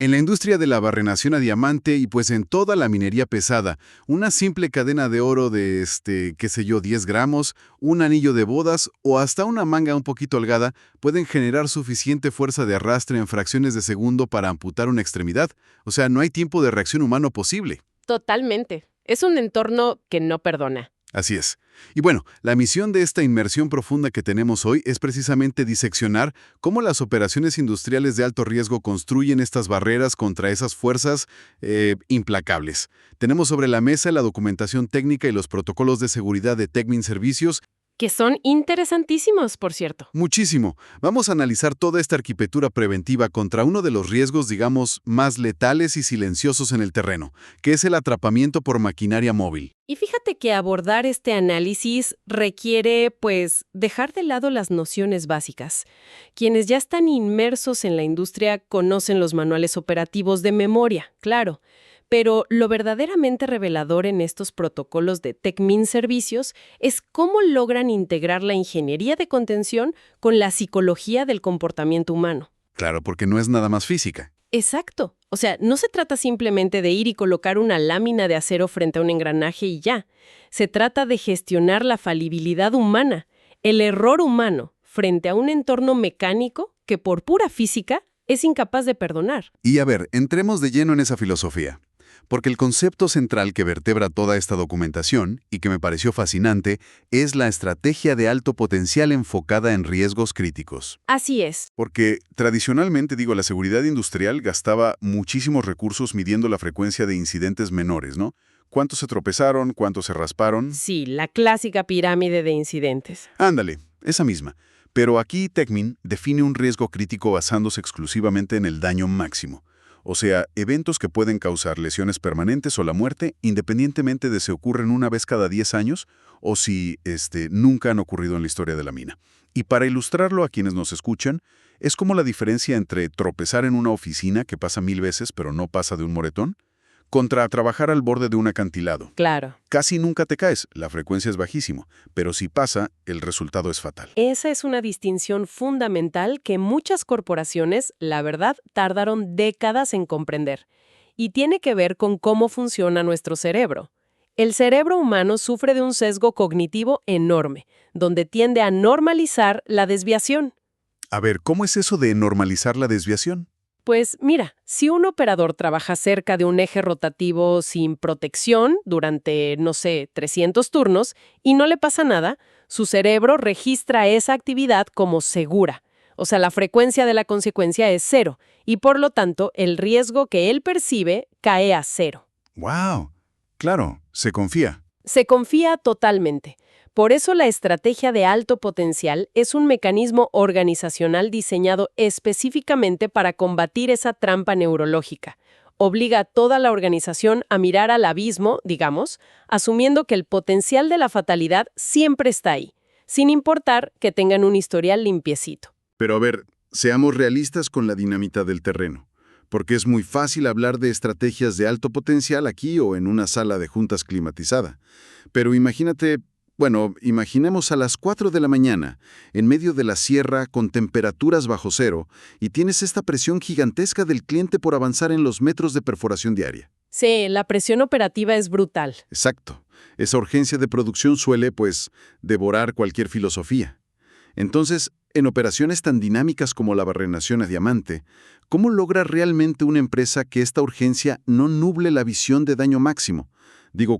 En la industria de la barrenación a diamante y pues en toda la minería pesada, una simple cadena de oro de, qué sé yo, 10 gramos, un anillo de bodas o hasta una manga un poquito holgada pueden generar suficiente fuerza de arrastre en fracciones de segundo para amputar una extremidad. O sea, no hay tiempo de reacción humano posible. Totalmente. Es un entorno que no perdona. Así es. Y bueno, la misión de esta inmersión profunda que tenemos hoy es precisamente diseccionar cómo las operaciones industriales de alto riesgo construyen estas barreras contra esas fuerzas implacables. Tenemos sobre la mesa la documentación técnica y los protocolos de seguridad de Techmin Servicios. Que son interesantísimos, por cierto. Muchísimo. Vamos a analizar toda esta arquitectura preventiva contra uno de los riesgos, digamos, más letales y silenciosos en el terreno, que es el atrapamiento por maquinaria móvil. Y fíjate que abordar este análisis requiere, pues, dejar de lado las nociones básicas. Quienes ya están inmersos en la industria conocen los manuales operativos de memoria, claro. Pero lo verdaderamente revelador en estos protocolos de Techmin Servicios es cómo logran integrar la ingeniería de contención con la psicología del comportamiento humano. Claro, porque no es nada más física. Exacto. O sea, no se trata simplemente de ir y colocar una lámina de acero frente a un engranaje y ya. Se trata de gestionar la falibilidad humana, el error humano, frente a un entorno mecánico que por pura física es incapaz de perdonar. Y a ver, entremos de lleno en esa filosofía. Porque el concepto central que vertebra toda esta documentación, y que me pareció fascinante, es la estrategia de alto potencial enfocada en riesgos críticos. Así es. Porque tradicionalmente, la seguridad industrial gastaba muchísimos recursos midiendo la frecuencia de incidentes menores, ¿no? ¿Cuántos se tropezaron? ¿Cuántos se rasparon? Sí, la clásica pirámide de incidentes. Ándale, esa misma. Pero aquí Techmin define un riesgo crítico basándose exclusivamente en el daño máximo. O sea, eventos que pueden causar lesiones permanentes o la muerte, independientemente de si ocurren una vez cada 10 años o si nunca han ocurrido en la historia de la mina. Y para ilustrarlo a quienes nos escuchan, es como la diferencia entre tropezar en una oficina, que pasa 1000 veces pero no pasa de un moretón, contra trabajar al borde de un acantilado. Claro. Casi nunca te caes, la frecuencia es bajísima, pero si pasa, el resultado es fatal. Esa es una distinción fundamental que muchas corporaciones, la verdad, tardaron décadas en comprender. Y tiene que ver con cómo funciona nuestro cerebro. El cerebro humano sufre de un sesgo cognitivo enorme, donde tiende a normalizar la desviación. A ver, ¿cómo es eso de normalizar la desviación? Pues mira, si un operador trabaja cerca de un eje rotativo sin protección durante, 300 turnos y no le pasa nada, su cerebro registra esa actividad como segura. O sea, la frecuencia de la consecuencia es 0 y por lo tanto el riesgo que él percibe cae a 0. ¡Wow! Claro, se confía. Se confía totalmente. Por eso la estrategia de alto potencial es un mecanismo organizacional diseñado específicamente para combatir esa trampa neurológica. Obliga a toda la organización a mirar al abismo, digamos, asumiendo que el potencial de la fatalidad siempre está ahí, sin importar que tengan un historial limpiecito. Pero a ver, seamos realistas con la dinamita del terreno, porque es muy fácil hablar de estrategias de alto potencial aquí o en una sala de juntas climatizada. Pero imaginemos a las 4 de la mañana, en medio de la sierra, con temperaturas bajo cero, y tienes esta presión gigantesca del cliente por avanzar en los metros de perforación diaria. Sí, la presión operativa es brutal. Exacto. Esa urgencia de producción suele, devorar cualquier filosofía. Entonces, en operaciones tan dinámicas como la barrenación a diamante, ¿cómo logra realmente una empresa que esta urgencia no nuble la visión de daño máximo?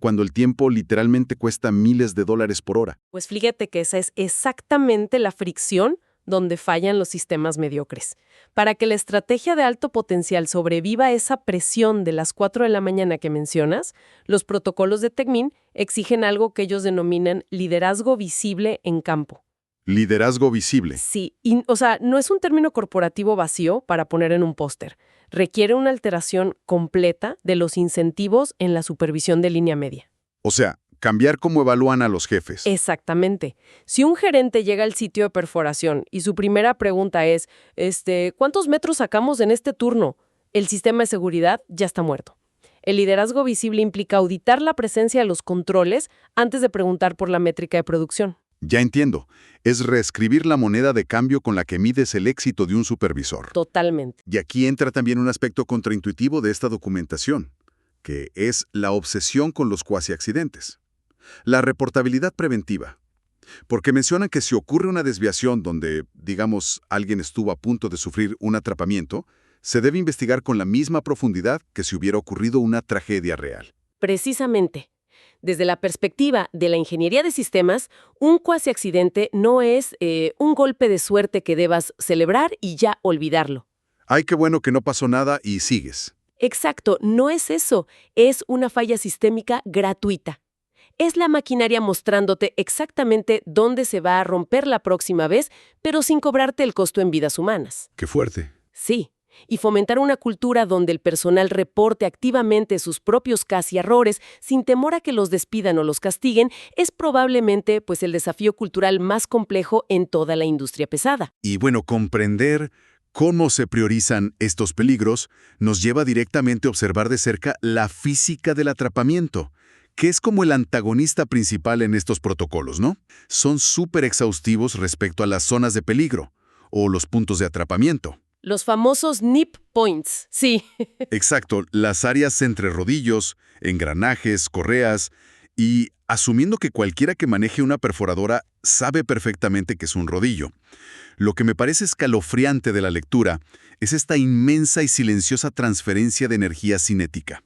Cuando el tiempo literalmente cuesta miles de dólares por hora. Pues fíjate que esa es exactamente la fricción donde fallan los sistemas mediocres. Para que la estrategia de alto potencial sobreviva a esa presión de las 4 de la mañana que mencionas, los protocolos de Techmin exigen algo que ellos denominan liderazgo visible en campo. Liderazgo visible. Sí, no es un término corporativo vacío para poner en un póster. Requiere una alteración completa de los incentivos en la supervisión de línea media. O sea, cambiar cómo evalúan a los jefes. Exactamente. Si un gerente llega al sitio de perforación y su primera pregunta es, ¿cuántos metros sacamos en este turno? El sistema de seguridad ya está muerto. El liderazgo visible implica auditar la presencia de los controles antes de preguntar por la métrica de producción. Ya entiendo. Es reescribir la moneda de cambio con la que mides el éxito de un supervisor. Totalmente. Y aquí entra también un aspecto contraintuitivo de esta documentación, que es la obsesión con los cuasi-accidentes. La reportabilidad preventiva. Porque mencionan que si ocurre una desviación donde, digamos, alguien estuvo a punto de sufrir un atrapamiento, se debe investigar con la misma profundidad que si hubiera ocurrido una tragedia real. Precisamente. Desde la perspectiva de la ingeniería de sistemas, un cuasi-accidente no es un golpe de suerte que debas celebrar y ya olvidarlo. Ay, qué bueno que no pasó nada y sigues. Exacto, no es eso. Es una falla sistémica gratuita. Es la maquinaria mostrándote exactamente dónde se va a romper la próxima vez, pero sin cobrarte el costo en vidas humanas. Qué fuerte. Sí, y fomentar una cultura donde el personal reporte activamente sus propios casi errores sin temor a que los despidan o los castiguen es probablemente pues el desafío cultural más complejo en toda la industria pesada. Y bueno, comprender cómo se priorizan estos peligros nos lleva directamente a observar de cerca la física del atrapamiento, que es como el antagonista principal en estos protocolos, ¿no? Son súper exhaustivos respecto a las zonas de peligro o los puntos de atrapamiento. Los famosos nip points, sí. Exacto, las áreas entre rodillos, engranajes, correas, y asumiendo que cualquiera que maneje una perforadora sabe perfectamente que es un rodillo. Lo que me parece escalofriante de la lectura es esta inmensa y silenciosa transferencia de energía cinética.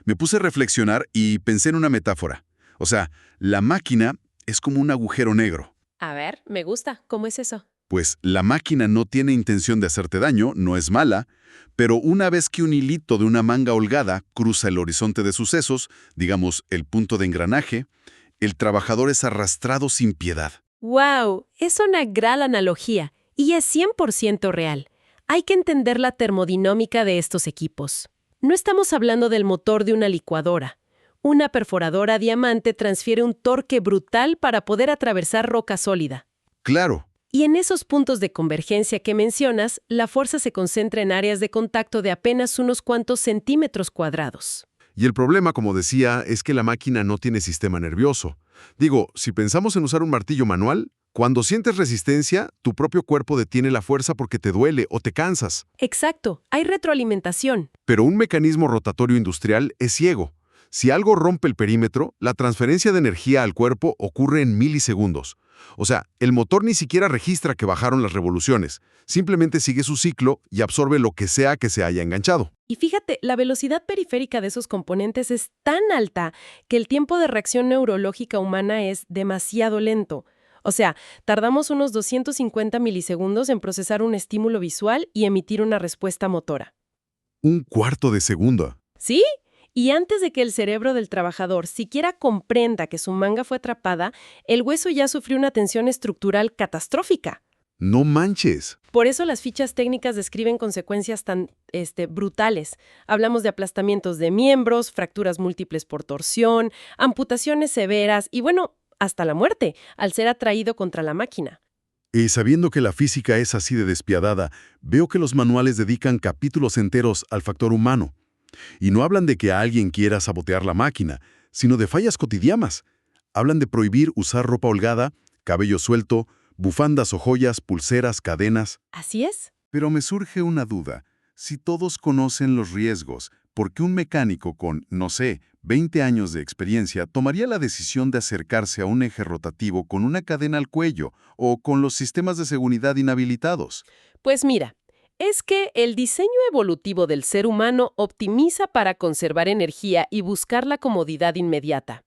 Me puse a reflexionar y pensé en una metáfora. O sea, la máquina es como un agujero negro. A ver, me gusta. ¿Cómo es eso? Pues la máquina no tiene intención de hacerte daño, no es mala, pero una vez que un hilito de una manga holgada cruza el horizonte de sucesos, digamos el punto de engranaje, el trabajador es arrastrado sin piedad. ¡Wow! Es una gran analogía y es 100% real. Hay que entender la termodinámica de estos equipos. No estamos hablando del motor de una licuadora. Una perforadora a diamante transfiere un torque brutal para poder atravesar roca sólida. Claro. Y en esos puntos de convergencia que mencionas, la fuerza se concentra en áreas de contacto de apenas unos cuantos centímetros cuadrados. Y el problema, como decía, es que la máquina no tiene sistema nervioso. Digo, si pensamos en usar un martillo manual, cuando sientes resistencia, tu propio cuerpo detiene la fuerza porque te duele o te cansas. Exacto, hay retroalimentación. Pero un mecanismo rotatorio industrial es ciego. Si algo rompe el perímetro, la transferencia de energía al cuerpo ocurre en milisegundos. O sea, el motor ni siquiera registra que bajaron las revoluciones, simplemente sigue su ciclo y absorbe lo que sea que se haya enganchado. Y fíjate, la velocidad periférica de esos componentes es tan alta que el tiempo de reacción neurológica humana es demasiado lento. O sea, tardamos unos 250 milisegundos en procesar un estímulo visual y emitir una respuesta motora. Un cuarto de segundo. ¿Sí? Y antes de que el cerebro del trabajador siquiera comprenda que su manga fue atrapada, el hueso ya sufrió una tensión estructural catastrófica. ¡No manches! Por eso las fichas técnicas describen consecuencias tan brutales. Hablamos de aplastamientos de miembros, fracturas múltiples por torsión, amputaciones severas y, bueno, hasta la muerte, al ser atraído contra la máquina. Y sabiendo que la física es así de despiadada, veo que los manuales dedican capítulos enteros al factor humano. Y no hablan de que alguien quiera sabotear la máquina, sino de fallas cotidianas. Hablan de prohibir usar ropa holgada, cabello suelto, bufandas o joyas, pulseras, cadenas. ¿Así es? Pero me surge una duda. Si todos conocen los riesgos, ¿por qué un mecánico con, no sé, 20 años de experiencia tomaría la decisión de acercarse a un eje rotativo con una cadena al cuello o con los sistemas de seguridad inhabilitados? Pues mira, es que el diseño evolutivo del ser humano optimiza para conservar energía y buscar la comodidad inmediata.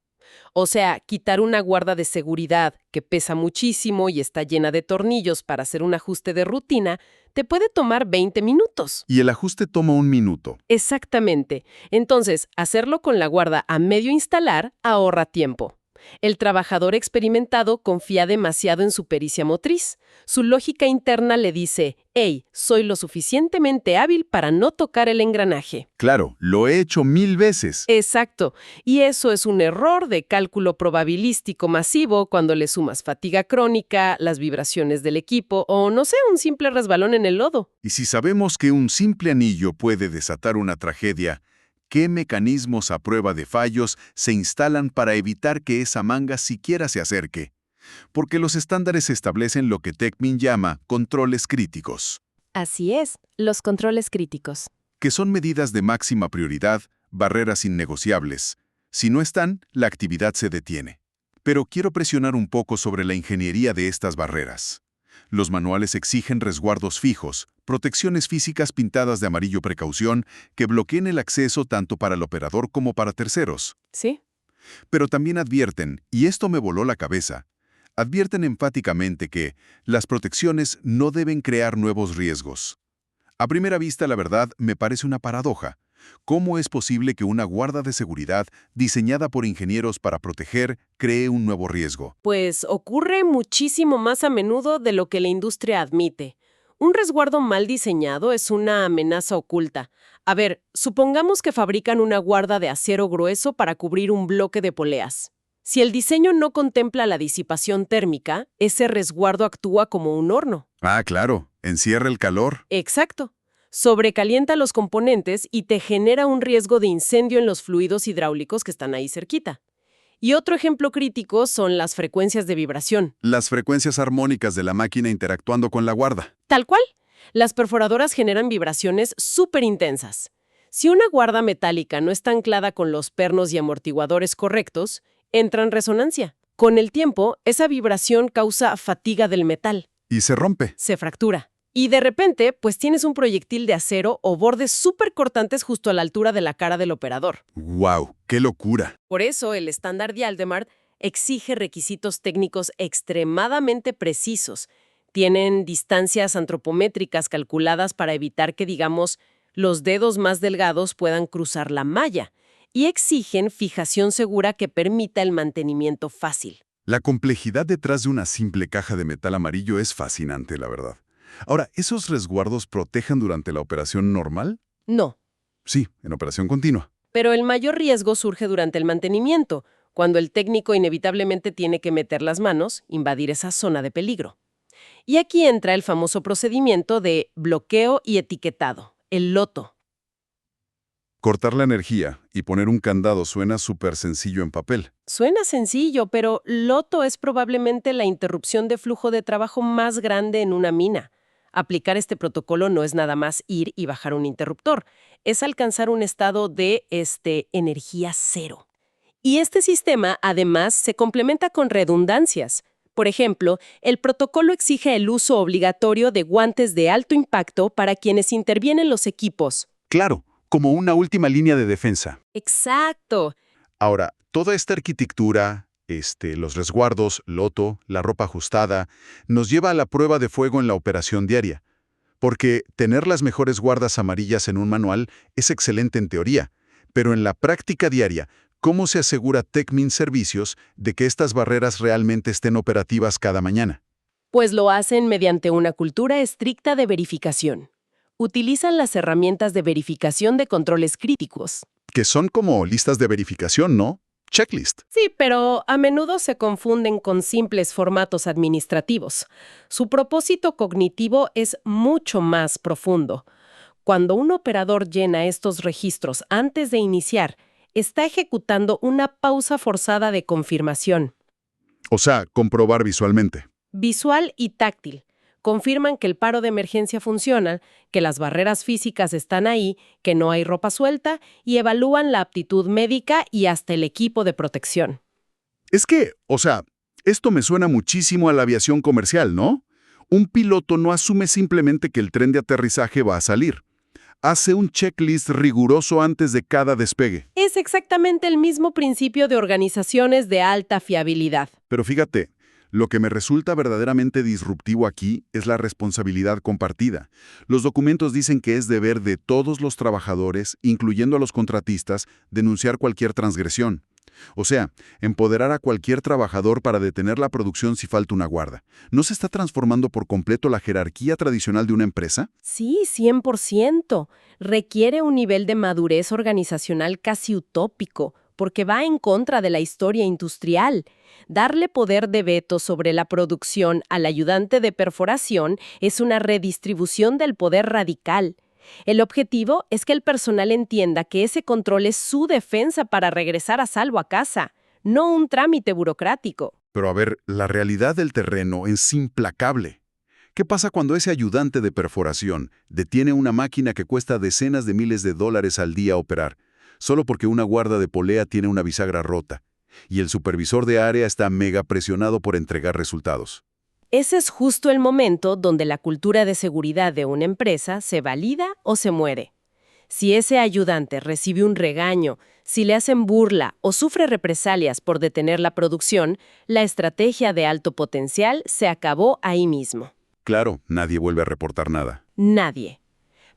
O sea, quitar una guarda de seguridad que pesa muchísimo y está llena de tornillos para hacer un ajuste de rutina, te puede tomar 20 minutos. Y el ajuste toma 1 minuto. Exactamente. Entonces, hacerlo con la guarda a medio instalar ahorra tiempo. El trabajador experimentado confía demasiado en su pericia motriz. Su lógica interna le dice, «Hey, soy lo suficientemente hábil para no tocar el engranaje». Claro, lo he hecho 1000 veces. Exacto. Y eso es un error de cálculo probabilístico masivo cuando le sumas fatiga crónica, las vibraciones del equipo o, no sé, un simple resbalón en el lodo. Y si sabemos que un simple anillo puede desatar una tragedia, ¿qué mecanismos a prueba de fallos se instalan para evitar que esa manga siquiera se acerque? porque los estándares establecen lo que Techmin llama controles críticos, Así es, los controles críticos. que son medidas de máxima prioridad, barreras innegociables. Si no están, la actividad se detiene. Pero quiero presionar un poco sobre la ingeniería de estas barreras. Los manuales exigen resguardos fijos, protecciones físicas pintadas de amarillo precaución que bloqueen el acceso tanto para el operador como para terceros. ¿Sí? Pero también advierten, y esto me voló la cabeza, advierten enfáticamente que las protecciones no deben crear nuevos riesgos. A primera vista, la verdad, me parece una paradoja. ¿Cómo es posible que una guarda de seguridad diseñada por ingenieros para proteger cree un nuevo riesgo? Pues ocurre muchísimo más a menudo de lo que la industria admite. Un resguardo mal diseñado es una amenaza oculta. A ver, supongamos que fabrican una guarda de acero grueso para cubrir un bloque de poleas. Si el diseño no contempla la disipación térmica, ese resguardo actúa como un horno. Ah, claro, encierra el calor. Exacto. Sobrecalienta los componentes y te genera un riesgo de incendio en los fluidos hidráulicos que están ahí cerquita. Y otro ejemplo crítico son las frecuencias de vibración. Las frecuencias armónicas de la máquina interactuando con la guarda. Tal cual, las perforadoras generan vibraciones súper intensas. Si una guarda metálica no está anclada con los pernos y amortiguadores correctos, entra en resonancia. Con el tiempo, esa vibración causa fatiga del metal. Y se rompe. Se fractura. Y de repente, pues tienes un proyectil de acero o bordes súper cortantes justo a la altura de la cara del operador. ¡Guau! ¡Qué locura! Por eso, el estándar de Aldemar exige requisitos técnicos extremadamente precisos. Tienen distancias antropométricas calculadas para evitar que, digamos, los dedos más delgados puedan cruzar la malla. Y exigen fijación segura que permita el mantenimiento fácil. La complejidad detrás de una simple caja de metal amarillo es fascinante, la verdad. Ahora, ¿esos resguardos protegen durante la operación normal? No. Sí, en operación continua. Pero el mayor riesgo surge durante el mantenimiento, cuando el técnico inevitablemente tiene que meter las manos, invadir esa zona de peligro. Y aquí entra el famoso procedimiento de bloqueo y etiquetado, el loto. Cortar la energía y poner un candado suena súper sencillo en papel. Suena sencillo, pero loto es probablemente la interrupción de flujo de trabajo más grande en una mina. Aplicar este protocolo no es nada más ir y bajar un interruptor, es alcanzar un estado de energía cero. Y este sistema, además, se complementa con redundancias. Por ejemplo, el protocolo exige el uso obligatorio de guantes de alto impacto para quienes intervienen los equipos. Claro, como una última línea de defensa. ¡Exacto! Ahora, toda esta arquitectura, los resguardos, loto, la ropa ajustada, nos lleva a la prueba de fuego en la operación diaria. Porque tener las mejores guardas amarillas en un manual es excelente en teoría, pero en la práctica diaria, ¿cómo se asegura Techmin Servicios de que estas barreras realmente estén operativas cada mañana? Pues lo hacen mediante una cultura estricta de verificación. Utilizan las herramientas de verificación de controles críticos. Que son como listas de verificación, ¿no? Checklist. Sí, pero a menudo se confunden con simples formatos administrativos. Su propósito cognitivo es mucho más profundo. Cuando un operador llena estos registros antes de iniciar, está ejecutando una pausa forzada de confirmación. O sea, comprobar visualmente. Visual y táctil. Confirman que el paro de emergencia funciona, que las barreras físicas están ahí, que no hay ropa suelta y evalúan la aptitud médica y hasta el equipo de protección. Es que, esto me suena muchísimo a la aviación comercial, ¿no? Un piloto no asume simplemente que el tren de aterrizaje va a salir. Hace un checklist riguroso antes de cada despegue. Es exactamente el mismo principio de organizaciones de alta fiabilidad. Pero fíjate, lo que me resulta verdaderamente disruptivo aquí es la responsabilidad compartida. Los documentos dicen que es deber de todos los trabajadores, incluyendo a los contratistas, denunciar cualquier transgresión. O sea, empoderar a cualquier trabajador para detener la producción si falta una guarda. ¿No se está transformando por completo la jerarquía tradicional de una empresa? Sí, 100%. Requiere un nivel de madurez organizacional casi utópico, porque va en contra de la historia industrial. Darle poder de veto sobre la producción al ayudante de perforación es una redistribución del poder radical. El objetivo es que el personal entienda que ese control es su defensa para regresar a salvo a casa, no un trámite burocrático. Pero a ver, la realidad del terreno es implacable. ¿Qué pasa cuando ese ayudante de perforación detiene una máquina que cuesta decenas de miles de dólares al día operar, solo porque una guarda de polea tiene una bisagra rota, y el supervisor de área está mega presionado por entregar resultados? Ese es justo el momento donde la cultura de seguridad de una empresa se valida o se muere. Si ese ayudante recibe un regaño, si le hacen burla o sufre represalias por detener la producción, la estrategia de alto potencial se acabó ahí mismo. Claro, nadie vuelve a reportar nada. Nadie.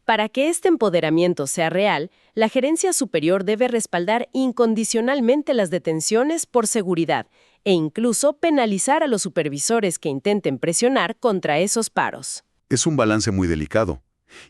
Para que este empoderamiento sea real, la gerencia superior debe respaldar incondicionalmente las detenciones por seguridad e incluso penalizar a los supervisores que intenten presionar contra esos paros. Es un balance muy delicado.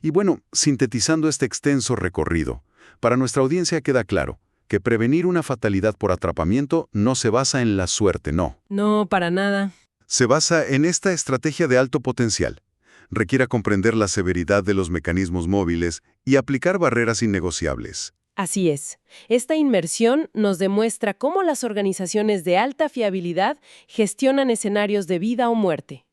Y bueno, sintetizando este extenso recorrido, para nuestra audiencia queda claro que prevenir una fatalidad por atrapamiento no se basa en la suerte, no. No, para nada. Se basa en esta estrategia de alto potencial. Requiere comprender la severidad de los mecanismos móviles y aplicar barreras innegociables. Así es. Esta inmersión nos demuestra cómo las organizaciones de alta fiabilidad gestionan escenarios de vida o muerte.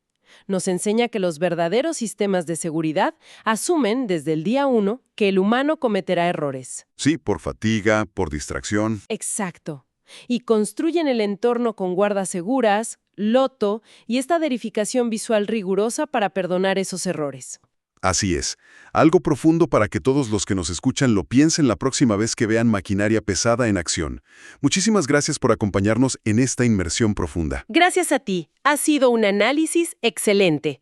Nos enseña que los verdaderos sistemas de seguridad asumen desde el día 1 que el humano cometerá errores. Sí, por fatiga, por distracción. Exacto. Y construyen el entorno con guardas seguras, loto y esta verificación visual rigurosa para perdonar esos errores. Así es. Algo profundo para que todos los que nos escuchan lo piensen la próxima vez que vean maquinaria pesada en acción. Muchísimas gracias por acompañarnos en esta inmersión profunda. Gracias a ti. Ha sido un análisis excelente.